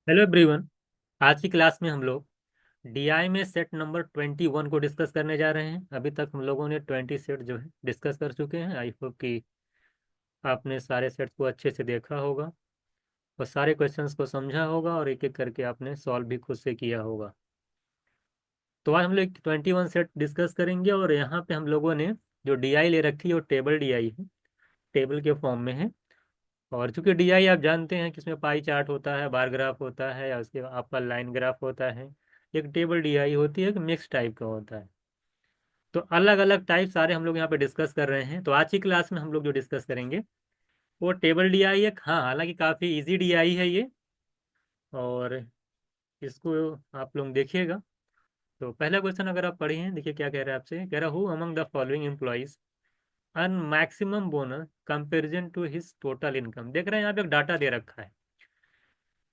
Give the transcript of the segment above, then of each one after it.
Hello everyone. आज की class में हम लोग डीआई में सेट नंबर 21 को डिस्कस करने जा रहे हैं। अभी तक हम लोगों ने 20 सेट जो है डिस्कस कर चुके हैं। आई होप कि आपने सारे सेट्स को अच्छे से देखा होगा और सारे क्वेश्चंस को समझा होगा और एक एक करके आपने सॉल्व भी खुद से किया होगा। तो आज हम लोग 21 सेट डिस्कस करेंगे और यहाँ पे हम लोगों ने जो डीआई ले रखी है वो टेबल डीआई है, टेबल के फॉर्म में है। और चूंकि डीआई आप जानते हैं कि इसमें पाई चार्ट होता है, बार ग्राफ होता है या उसके आपका लाइन ग्राफ होता है। एक टेबल डीआई होती है, एक मिक्स टाइप का होता है। तो अलग अलग टाइप सारे हम लोग यहाँ पे डिस्कस कर रहे हैं। तो आज की क्लास में हम लोग जो डिस्कस करेंगे वो टेबल डीआई है। हाँ, हालांकि काफ़ी इजी डीआई है ये, और इसको आप लोग देखिएगा। तो पहला क्वेश्चन अगर आप पढ़े हैं, देखिए क्या कह रहा है आपसे। कह रहा हु among the following employees earn maximum bonus comparison to his total income. देख रहे हैं यहाँ पे एक डाटा दे रखा है,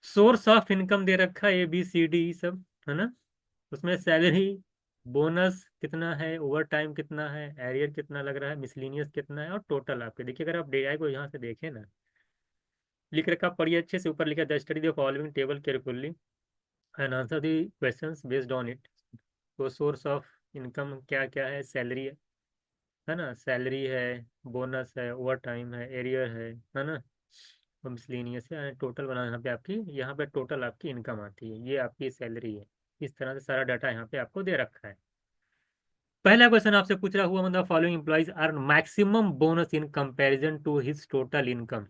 सोर्स ऑफ इनकम दे रखा है, ए बी सी डी सब, है ना। उसमें सैलरी, बोनस कितना है, ओवर टाइम कितना है, एरियर कितना लग रहा है, मिसलिनियस कितना है, और टोटल आपके देखिए। अगर आप डीआई को यहाँ से देखें ना, लिख रखा पढ़िए अच्छे से। ऊपर लिखा the study the following table carefully and answer the questions based on it. तो सोर्स ऑफ इनकम क्या क्या है, सैलरी है ना, सैलरी है, बोनस है, ओवर टाइम है, एरियर है ना, और मिसलेनियस है। टोटल बना यहाँ पे टोटल आपकी इनकम आती है, ये आपकी सैलरी है। इस तरह से सारा डाटा यहाँ पे आपको दे रखा है। पहला क्वेश्चन आपसे पूछ रहा हुआ, मतलब following employees earn maximum bonus in comparison to his total income.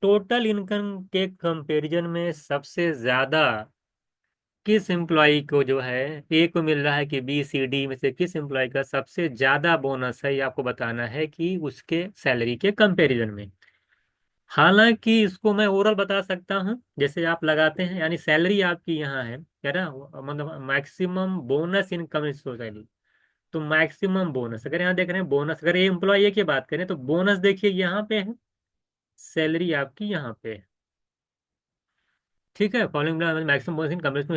Total income के कंपैरिजन में सबसे ज्यादा किस एम्प्लॉय को जो है, ए को मिल रहा है कि बी सी डी में से किस एम्प्लॉय का सबसे ज्यादा बोनस है, ये आपको बताना है कि उसके सैलरी के कंपैरिजन में। हालांकि इसको मैं ओरल बता सकता हूँ, जैसे आप लगाते हैं, यानी सैलरी आपकी यहाँ है कह रहा, मतलब maximum bonus income is salary. तो मैक्सिमम बोनस अगर यहाँ देख रहे हैं, बोनस अगर ये एम्प्लॉय की बात करें तो बोनस देखिए यहाँ पे है, सैलरी आपकी यहाँ पे है। ठीक है, following maximum bonus in comparison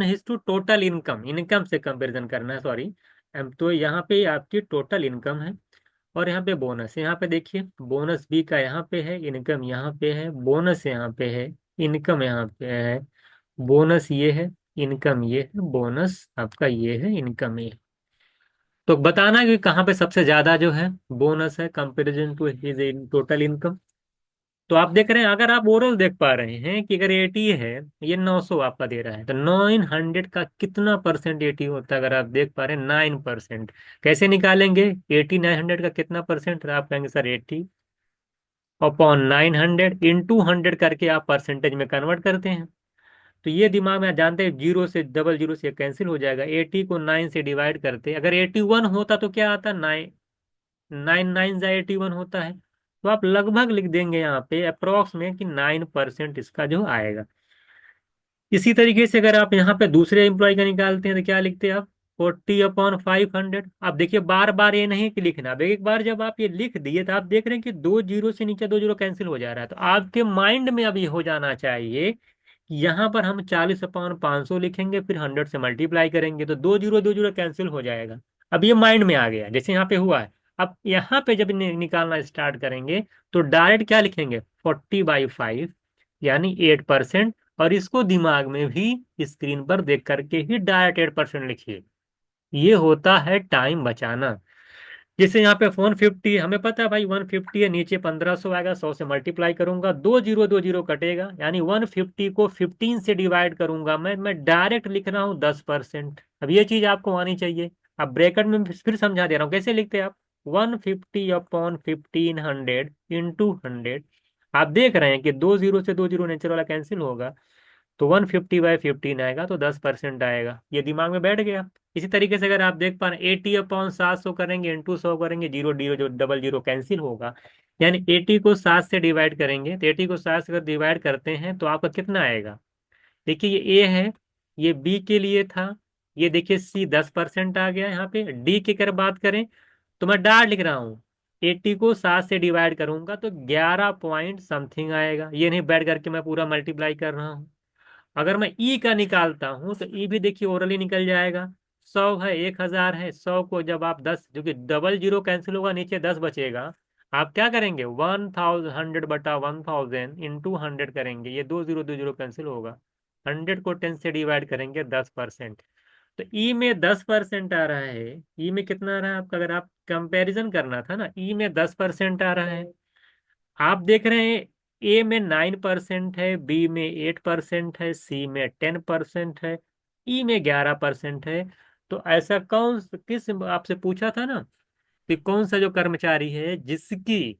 his to total income, income से कंपेरिजन करना है, सॉरी। तो यहाँ पे आपकी टोटल इनकम है और यहाँ पे बोनस है। यहाँ पे देखिए बोनस बी का यहाँ पे है, इनकम यहाँ पे है, बोनस यहाँ पे है, इनकम यहाँ पे है। बोनस ये है, इनकम ये है, बोनस आपका ये है, इनकम ये है। तो बताना कि कहाँ पे सबसे ज्यादा जो है बोनस है comparison to his total income. तो आप देख रहे हैं, अगर आप ओवरऑल देख पा रहे हैं कि अगर 80 है, ये 900 आपका दे रहा है, तो 900 का कितना परसेंट 80 होता है, अगर आप देख पा रहे हैं 9%। कैसे निकालेंगे 80 900 का कितना परसेंट, तो आप कहेंगे सर 80 अपॉन 900 इंटू 100 करके आप परसेंटेज में कन्वर्ट करते हैं। तो ये दिमाग में आप जानते हैं, जीरो से डबल जीरो से कैंसिल हो जाएगा। 80 को 9 से डिवाइड करते, अगर 81 होता तो क्या आता, 9 9 9 होता है। तो आप लगभग लिख देंगे यहाँ पे अप्रोक्स में कि 9% इसका जो आएगा। इसी तरीके से अगर आप यहाँ पे दूसरे एम्प्लॉय का निकालते हैं तो क्या लिखते हैं आप, 40/500। आप देखिए बार बार ये नहीं कि लिखना, अब एक बार जब आप ये लिख दिए तो आप देख रहे हैं कि दो जीरो से नीचे दो जीरो कैंसिल हो जा रहा है। तो आपके माइंड में अभी हो जाना चाहिए कि यहाँ पर हम 40/500 लिखेंगे, फिर 100 से मल्टीप्लाई करेंगे तो दो जीरो कैंसिल हो जाएगा। अब ये माइंड में आ गया, जैसे यहाँ पे हुआ है। अब यहाँ पे जब निकालना स्टार्ट करेंगे तो डायरेक्ट क्या लिखेंगे, 40/5 यानी 8%। और इसको दिमाग में भी स्क्रीन पर देख करके ही डायरेक्ट 8% लिखिए। ये होता है टाइम बचाना। जैसे यहाँ पे फोन 50, हमें पता है भाई 150 है, नीचे 1500 आएगा, 100 से मल्टीप्लाई करूंगा, दो जीरो कटेगा, यानी 150 को 15 से डिवाइड करूंगा, मैं डायरेक्ट लिख रहा हूँ 10%। अब ये चीज आपको आनी चाहिए। अब ब्रैकेट में फिर समझा दे रहा हूँ कैसे लिखते हैं आप, 150/1500 इंटू 100। आप देख रहे हैं कि दो जीरो से दो जीरो नेचर वाला कैंसिल होगा, तो 150/15 आएगा, तो 10% आएगा। ये दिमाग में बैठ गया। इसी तरीके से अगर आप देख पा रहे हैं 80/700 करेंगे, इंटू 100 करेंगे, जीरो जीरो जो डबल जीरो कैंसिल होगा, यानी 80 को 7 से डिवाइड करेंगे, तो 80 को 7 से अगर डिवाइड करते हैं तो आपका कितना आएगा। देखिए ये ए है, ये बी के लिए था, ये देखिए सी 10% आ गया। यहाँ पे डी की अगर बात करें तो मैं डार्ट लिख रहा हूँ, 80 को 7 से डिवाइड करूंगा तो 11 पॉइंट समथिंग आएगा। ये नहीं बैठ करके मैं पूरा मल्टीप्लाई कर रहा हूँ। अगर मैं ई का निकालता हूं तो ई भी देखिए ओरली निकल जाएगा। 100 है, 1000 है, 100 को जब आप 10, जो कि डबल जीरो कैंसिल होगा, नीचे 10 बचेगा। आप क्या करेंगे, 1,100/1000 इंटू 100 करेंगे, ये दो जीरो कैंसिल होगा। 100 को 10 से डिवाइड करेंगे 10%। तो ई में 10% आ रहा है। ई में कितना आ रहा है आपका, अगर आप कंपैरिजन करना था ना, ई में 10% आ रहा है। आप देख रहे हैं ए में 9% है, बी में 8% है, सी में 10% है, ई में 11% है। तो ऐसा कौन, किस, आपसे पूछा था ना कि कौन सा जो कर्मचारी है जिसकी,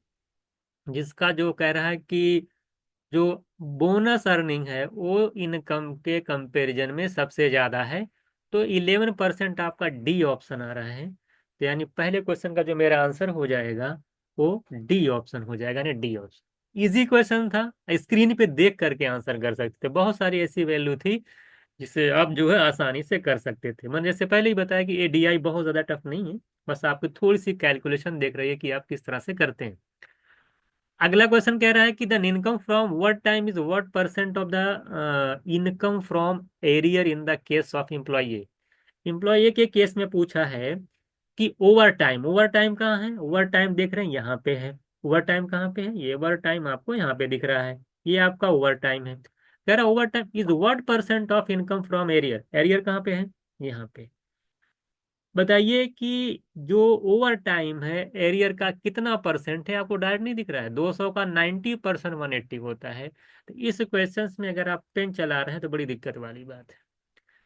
जिसका जो कह रहा है कि जो बोनस अर्निंग है वो इनकम के कंपैरिजन में सबसे ज्यादा है। तो 11% आपका डी ऑप्शन आ रहा है। तो यानी पहले क्वेश्चन का जो मेरा आंसर हो जाएगा वो डी ऑप्शन हो जाएगा, यानी डी ऑप्शन। इजी क्वेश्चन था, स्क्रीन पे देख करके आंसर कर सकते थे। बहुत सारी ऐसी वैल्यू थी जिसे आप जो है आसानी से कर सकते थे। मैंने जैसे पहले ही बताया कि एडीआई बहुत ज्यादा टफ नहीं है, बस आपकी थोड़ी सी कैलकुलेशन देख रही है कि आप किस तरह से करते हैं। अगला क्वेश्चन कह रहा है कि the income from what time is what percent of the income from arrear in the case of employ. Employ के केस में पूछा है कि ओवर टाइम, ओवर टाइम कहाँ है, ओवर टाइम देख रहे हैं यहाँ पे है। ओवर टाइम कहाँ पे है, ये ओवर टाइम आपको यहाँ पे दिख रहा है, ये आपका ओवर टाइम है। कह रहा over time is what percent of income from arrear, arrear कहाँ पे है, यहाँ पे। बताइए कि जो ओवर टाइम है एरियर का कितना परसेंट है, आपको डायरेक्ट नहीं दिख रहा है। 200 का 90% 180 होता है। तो इस क्वेश्चन में अगर आप पेन चला रहे हैं तो बड़ी दिक्कत वाली बात है।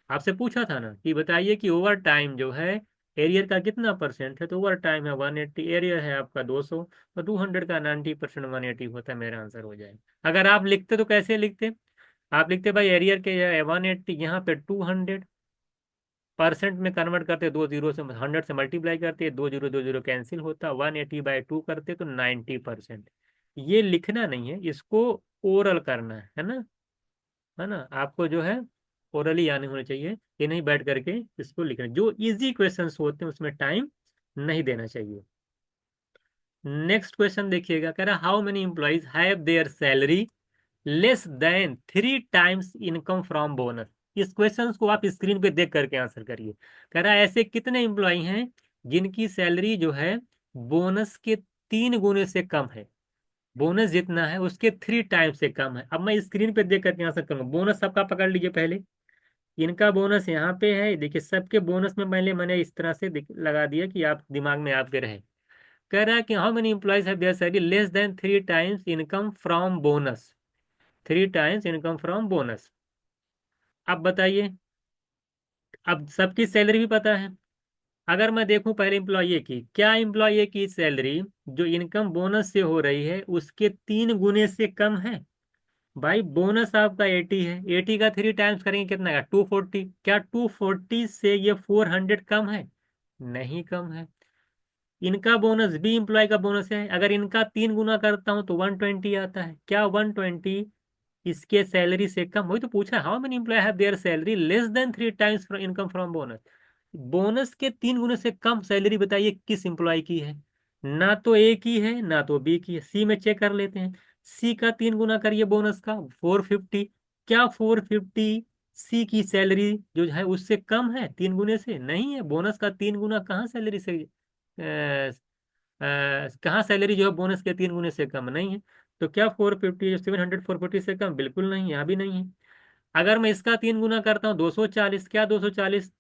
आपसे पूछा था ना कि बताइए कि ओवर टाइम जो है एरियर का कितना परसेंट है, तो ओवर टाइम है 180, एरियर है आपका 200, तो 200 का 90% 180 होता है, मेरा आंसर हो जाएगा। अगर आप लिखते तो कैसे लिखते, आप लिखते भाई एरियर के 180, यहाँ पे 200, परसेंट में कन्वर्ट करते, दो जीरो से 100 से मल्टीप्लाई करते, दो जीरो कैंसिल होता, 180/2 करते तो 90%। ये लिखना नहीं है, इसको ओरल करना है ना, है ना। आपको जो है ओरली आने होने चाहिए, ये नहीं बैठ करके इसको लिखना। जो इजी क्वेश्चंस होते हैं उसमें टाइम नहीं देना चाहिए। नेक्स्ट क्वेश्चन देखिएगा, कह रहा how many employees have their salary less than 3 times income from bonus. इस क्वेश्चन को आप स्क्रीन पे देख करके आंसर करिए। कह रहा है ऐसे कितने एम्प्लॉय हैं जिनकी सैलरी जो है बोनस के 3 गुने से कम है, बोनस जितना है उसके 3 टाइम्स से कम है। अब मैं स्क्रीन पे देख करके आंसर करूंगा। बोनस सबका पकड़ लीजिए पहले, इनका बोनस यहाँ पे है, देखिए सबके बोनस में पहले मैंने इस तरह से लगा दिया कि आप दिमाग में आपके रहे। कह रहा है कि how many employees have their salary less than 3 times income from bonus, 3 times income from bonus. अब बताइए, अब सबकी सैलरी भी पता है। अगर मैं देखूं पहले एम्प्लॉये की, क्या एम्प्लॉये की सैलरी जो इनकम बोनस से हो रही है उसके 3 गुने से कम है। भाई बोनस आपका 80 है, 80 का 3 टाइम्स करेंगे कितना का, 240। क्या 240 से ये 400 कम है, नहीं कम है। इनका बोनस भी इम्प्लॉय का बोनस है, अगर इनका 3 गुना करता हूं तो 120 आता है। क्या 120 इसके सैलरी से कम, वही तो पूछा, how many employ have their salary less than 3 times income from bonus. Bonus के 3 गुने से कम सैलरी बताइए किस एम्प्लॉय की है। ना तो ए की है ना तो बी की है, सी में चेक कर लेते हैं। सी का 3 गुना करिए बोनस का, 450। क्या 450 सी की सैलरी जो है उससे कम है 3 गुने से, नहीं है। बोनस का 3 गुना कहाँ सैलरी से कहाँ सैलरी जो है बोनस के 3 गुने से कम नहीं है। तो क्या 450, 700 450 से कम, बिल्कुल नहीं, यहाँ भी नहीं है। अगर मैं इसका 3 गुना करता हूँ 240, क्या 240,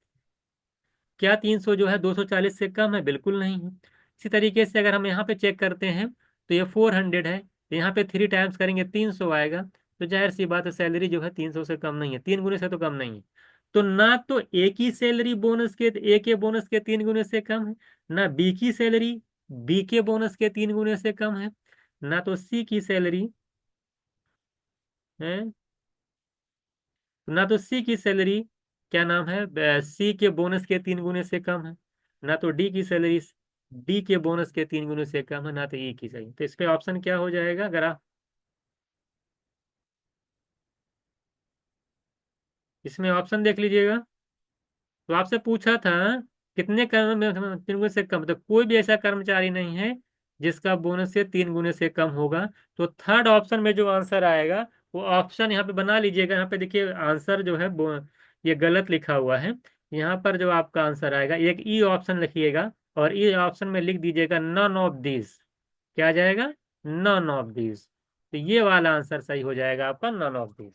क्या 300 जो है 240 से कम है, बिल्कुल नहीं है। इसी तरीके से अगर हम यहाँ पे चेक करते हैं तो ये 400 है, तो यहाँ पे 3 टाइम्स करेंगे 300 आएगा। तो जाहिर सी बात है सैलरी जो है 300 से कम नहीं है, 3 गुने से तो कम नहीं है। तो ना तो ए की सैलरी बोनस के, ए के बोनस के 3 गुने से कम है, ना बी की सैलरी बी के बोनस के 3 गुने से कम है, ना तो सी की सैलरी है, ना तो सी की सैलरी, क्या नाम है, सी के बोनस के 3 गुने से कम है, ना तो डी की सैलरी डी के बोनस के 3 गुने से कम है, ना तो ई की सैलरी। तो इस पे ऑप्शन क्या हो जाएगा, अगर आप इसमें ऑप्शन देख लीजिएगा। तो आपसे पूछा था कितने कर्म में 3 गुने से कम, तो कोई भी ऐसा कर्मचारी नहीं है जिसका बोनस से 3 गुने से कम होगा। तो थर्ड ऑप्शन में जो आंसर आएगा वो ऑप्शन यहाँ पे बना लीजिएगा। यहाँ पे देखिए आंसर जो है ये गलत लिखा हुआ है। यहाँ पर जो आपका आंसर आएगा एक ई ऑप्शन लिखिएगा और ई ऑप्शन में लिख दीजिएगा नन ऑफ दिस। क्या आ जाएगा? None of these. तो ये वाला आंसर सही हो जाएगा आपका, नॉन ऑफ दीज।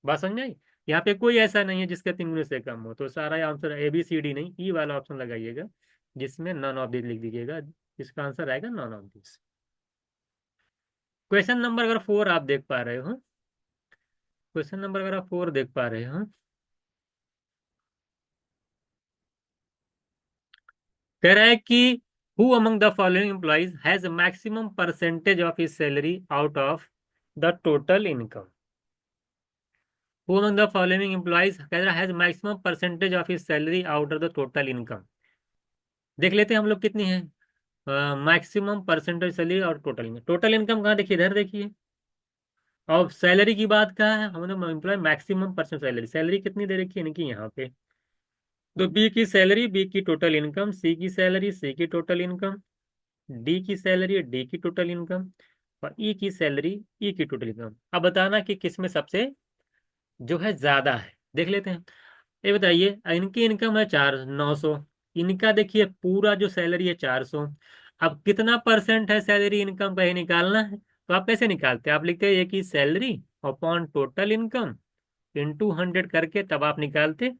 बात समझ आई? यहाँ पे कोई ऐसा नहीं है जिसका 3 से कम हो, तो सारा answer A B C D नहीं, ई वाला ऑप्शन लगाइएगा जिसमें नॉन ऑफ दीज लिख दीजिएगा। इसका आंसर आएगा none of these. Question number अगर 4 आप देख पा रहे हो, क्वेश्चन नंबर अगर आप 4 देख पा रहे हो, कह रहा है कि who among the following employees has maximum percentage of his salary out of the total income. Who among the following employees कह रहा has maximum percentage of his salary out of the total income. देख लेते हैं हम लोग कितनी है maximum percentage salary और टोटल इनकम। टोटल इनकम कहाँ देखिए, इधर देखिए। और सैलरी की बात कहाँ है, हमने employ maximum percent salary, salary कितनी दे रखी है इनकी यहाँ पे। तो बी की सैलरी, बी की टोटल इनकम, सी की सैलरी, सी की टोटल इनकम, डी की सैलरी, डी की टोटल इनकम, और ई की सैलरी, ई की टोटल इनकम। अब बताना कि किसमें सबसे जो है ज्यादा है, देख लेते हैं। ये बताइए, इनकी इनकम है 900, इनका देखिए पूरा जो सैलरी है 400। अब कितना परसेंट है सैलरी इनकम का, ये निकालना है। तो आप कैसे निकालते हैं, आप लिखते हैं ये की salary upon total income into 100 करके, तब आप निकालते।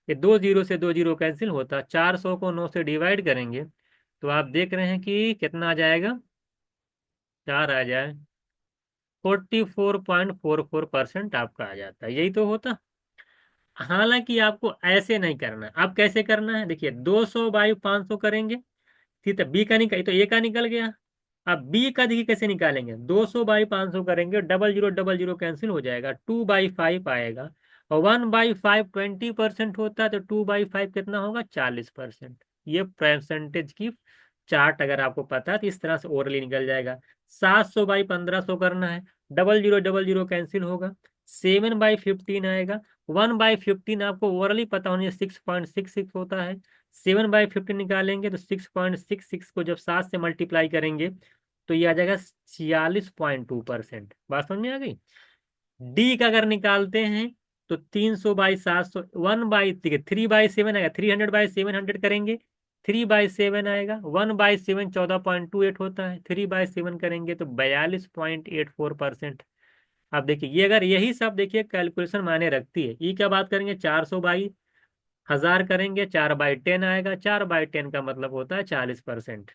ये 2 जीरो से 2 जीरो कैंसिल होता, 400 को 9 से डिवाइड करेंगे तो आप देख रहे हैं कि कितना आ जाएगा, 4 आ जाए, 44.44% आपका आ जाता है, यही तो होता। हालांकि आपको ऐसे नहीं करना है, आप कैसे करना है, देखिए 200/500 करेंगे, ठीक है, बी का निकल तो ए का निकल गया। अब बी का देखिए कैसे निकालेंगे, 200/500 करेंगे, 0000 कैंसिल हो जाएगा, 2/5 आएगा। और 1/5 20% होता है, तो 2/5 कितना होगा, 40%। ये परसेंटेज की चार्ट अगर आपको पता है तो इस तरह से ओरली निकल जाएगा। 700/1500 करना है, 0000 कैंसिल होगा, 7/15 आएगा। 1/15 आपको ओरली पता होनी है, 6.66 होता है। 7/15 निकालेंगे तो 6.66 को जब 7 से मल्टीप्लाई करेंगे तो ये आ जाएगा 46.2%। बात समझ में आ गई? डी का अगर निकालते हैं तो 300/700, 3/7 आएगा, 300/700 करेंगे, 3/7 आएगा, 1/7 14.28 होता है, 3/7 करेंगे तो 42.84%। अब देखिए ये अगर यही सब देखिए कैलकुलेशन माने रखती है। ई क्या बात करेंगे, 400/1000 करेंगे, 4/10 आएगा, 4/10 का मतलब होता है 40%।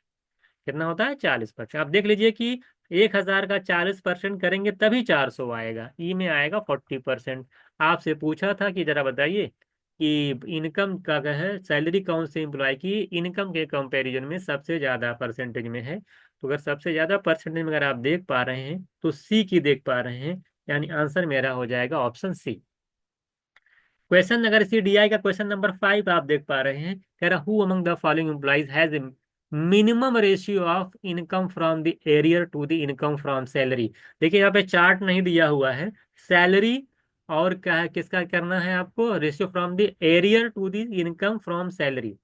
कितना होता है, 40%। आप देख लीजिए कि 1000 का 40% करेंगे तभी 400 आएगा, ई में आएगा 40%। आपसे पूछा था कि जरा बताइए कि इनकम का क्या है, सैलरी कौन से एम्प्लॉय की इनकम के कंपैरिजन में सबसे ज्यादा परसेंटेज में है। तो अगर सबसे ज्यादा परसेंटेज में अगर आप देख पा रहे हैं तो सी की देख पा रहे हैं, यानी आंसर मेरा हो जाएगा ऑप्शन सी। क्वेश्चन अगर इसी डीआई का क्वेश्चन नंबर 5 आप देख पा रहे हैं, कह रहा हु among the following employees has minimum ratio of income from the arrear to the income from salary. देखिए यहाँ पे चार्ट नहीं दिया हुआ है, सैलरी और क्या है, किसका करना है आपको, ratio from the arrear to the income from salary.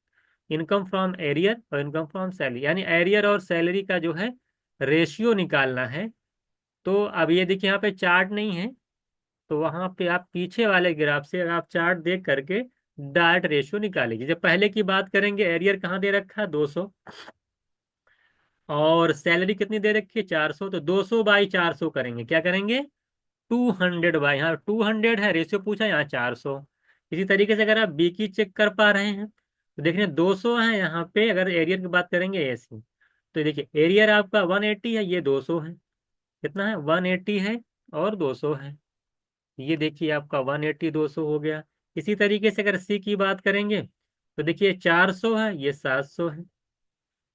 Income from arrear और इनकम फ्रॉम सैलरी, यानी एरियर और सैलरी का जो है रेशियो निकालना है। तो अब ये देखिए यहाँ पे चार्ट नहीं है, तो वहां पे आप पीछे वाले ग्राफ से आप चार्ट देख करके डायरेक्ट रेशियो निकालेंगे। जब पहले की बात करेंगे, एरियर कहाँ दे रखा है, 200, और सैलरी कितनी दे रखी है, 400, तो 200/400 करेंगे, क्या करेंगे, 200 यहाँ 200 है रेशियो पूछा, यहाँ 400। इसी तरीके से अगर आप बी की चेक कर पा रहे हैं तो देखिए 200 है यहाँ पे, अगर एरियर की बात करेंगे ऐसी, तो देखिए एरियर आपका 180 है, ये 200 है, कितना है, 180 है और 200 है। ये देखिए आपका 180 200 हो गया। इसी तरीके से अगर सी की बात करेंगे तो देखिए 400 है, ये 700 है,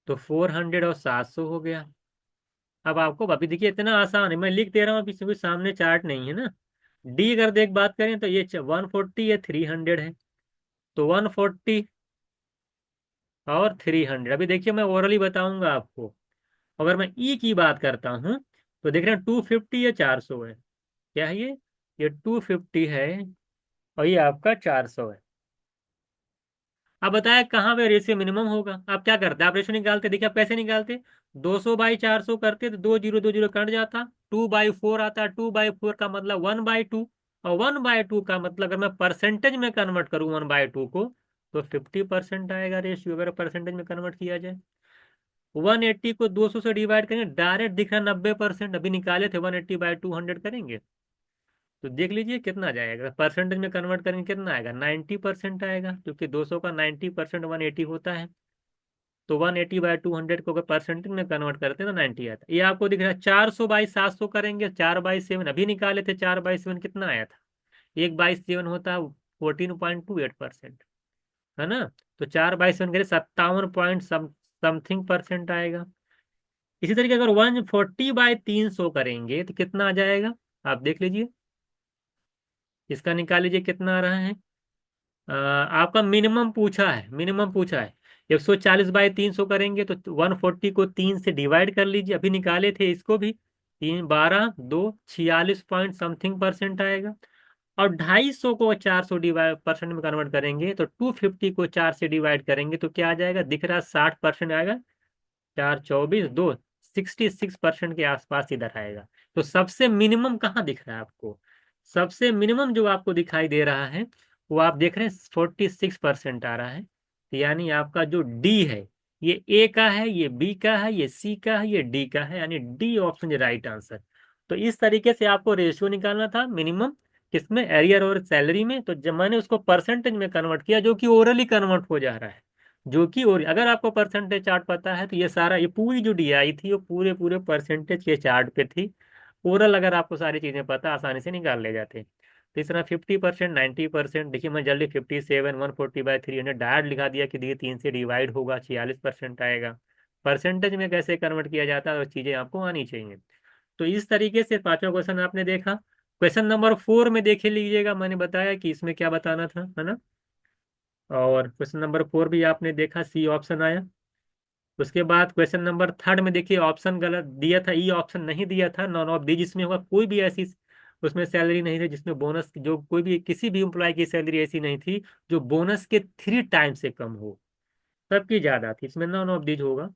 तो 400 और 700 हो गया। अब आपको अभी देखिए इतना आसान है, मैं लिख दे रहा हूँ, अभी कोई सामने चार्ट नहीं है ना। डी अगर देख बात करें तो ये 140 है, 300 है, तो 140 और 300। अभी देखिए मैं ओरली बताऊंगा आपको। अगर मैं ई की बात करता हूँ तो देख रहे हैं 250 है, 400 है, क्या है ये 250 है और ये आपका 400 है। अब बताया कहाँ पे रेशियो मिनिमम होगा, आप क्या करते हैं, आप रेशियो निकालते, देखिए आप कैसे निकालते, 200/400 करते तो 2 0 2 0 कट जाता, 2/4 आता, 2/4 का मतलब 1/2, और 1/2 का मतलब अगर मैं परसेंटेज में कन्वर्ट करूँ 1/2 को तो 50% आएगा रेशियो, अगर परसेंटेज में कन्वर्ट किया जाए। 180 को 200 से डिवाइड करेंगे, डायरेक्ट दिख रहा 90%, अभी निकाले थे 180/200 करेंगे तो देख लीजिए कितना आ जाएगा, परसेंटेज में कन्वर्ट करेंगे कितना आएगा, 90% आएगा, क्योंकि 200 का 90% 180 होता है। तो 180/200 को अगर परसेंटेज में कन्वर्ट करते हैं तो 90 आता है। ये आपको दिख रहा है 400/700 करेंगे, 4/7 अभी निकाले थे, 4/7 कितना आया था, 1/7 होता है 14.28%, है ना। तो 4/7 करें 57 पॉइंट समथिंग परसेंट आएगा। इसी तरीके अगर 140/300 करेंगे तो कितना आ जाएगा, आप देख लीजिए, इसका निकाल लीजिए कितना आ रहा है। आपका मिनिमम पूछा है, मिनिमम पूछा है, 140/300 करेंगे तो 140 को 3 से डिवाइड कर लीजिए, अभी निकाले थे इसको भी, 46 पॉइंट समथिंग परसेंट आएगा। और 250 को 400 डिवाइड परसेंट में कन्वर्ट करेंगे तो 250 को 4 से डिवाइड करेंगे तो क्या आ जाएगा, दिख रहा है 60% आएगा, 4 24 2 66% के आसपास इधर आएगा। तो सबसे मिनिमम कहाँ दिख रहा है आपको, सबसे मिनिमम जो आपको दिखाई दे रहा है वो आप देख रहे हैं 46% आ रहा है। तो यानी आपका जो डी है, ये ए का है, ये बी का है, ये सी का है, ये डी का है, यानी डी ऑप्शन राइट आंसर। तो इस तरीके से आपको रेशियो निकालना था मिनिमम, किसमें, एरियर और सैलरी में। तो जब मैंने उसको परसेंटेज में कन्वर्ट किया, जो कि ओरली कन्वर्ट हो जा रहा है, जो कि, और अगर आपको परसेंटेज चार्ट पता है तो ये सारा, ये पूरी जो डीआई थी वो पूरे पूरे परसेंटेज के चार्ट पे थी। ओवरऑल अगर आपको सारी चीजें पता, आसानी से निकाल ले जाते। तो इस तरह 50%, 90%, देखिए मैं जल्दी 57 140/300 डायरेक्ट लिखा दिया कि देखिए 3 से डिवाइड होगा, 46% आएगा। परसेंटेज में कैसे कन्वर्ट किया जाता है वो चीजें आपको आनी चाहिए। तो इस तरीके से पांचवा क्वेश्चन आपने देखा। क्वेश्चन नंबर 4 में देखे लीजिएगा, मैंने बताया कि इसमें क्या बताना था, है ना। और क्वेश्चन नंबर 4 भी आपने देखा, सी ऑप्शन आया। उसके बाद क्वेश्चन नंबर 3 में देखिए ऑप्शन गलत दिया था, ई ऑप्शन नहीं दिया था, नॉन ऑफ दी, जिसमें होगा कोई भी ऐसी उसमें सैलरी नहीं थी जिसमें बोनस, जो कोई भी किसी भी एम्प्लॉय की सैलरी ऐसी नहीं थी जो बोनस के 3 टाइम से कम हो, सबकी ज्यादा थी, इसमें नॉन ऑफ दीज होगा।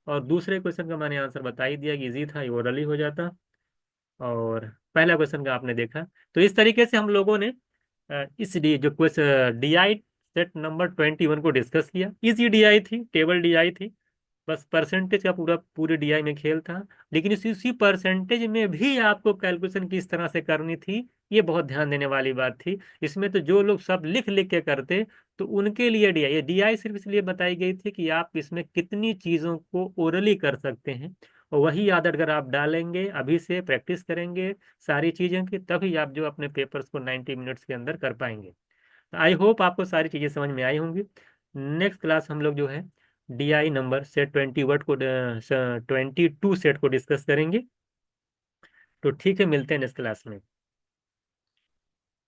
और दूसरे क्वेश्चन का मैंने आंसर बता ही दिया कि इजी था, ये ओरली हो जाता। और पहला क्वेश्चन का आपने देखा। तो इस तरीके से हम लोगों ने इस डी जो क्वेश्चन डीआई सेट नंबर 21 को डिस्कस किया। इजी डीआई थी, टेबल डीआई थी, बस परसेंटेज का पूरा पूरे डीआई में खेल था। लेकिन इसी परसेंटेज में भी आपको कैलकुलेशन किस तरह से करनी थी, ये बहुत ध्यान देने वाली बात थी। इसमें तो जो लोग सब लिख लिख के करते, तो उनके लिए डीआई, ये डीआई सिर्फ इसलिए बताई गई थी कि आप इसमें कितनी चीज़ों को ओरली कर सकते हैं, और वही आदत अगर आप डालेंगे, अभी से प्रैक्टिस करेंगे सारी चीज़ों की, तभी आप जो अपने पेपर्स को 90 मिनट्स के अंदर कर पाएंगे। आई होप आपको सारी चीज़ें समझ में आई होंगी। नेक्स्ट क्लास हम लोग जो है डीआई नंबर सेट 22 सेट को डिस्कस करेंगे। तो ठीक है, मिलते हैं नेक्स्ट क्लास में।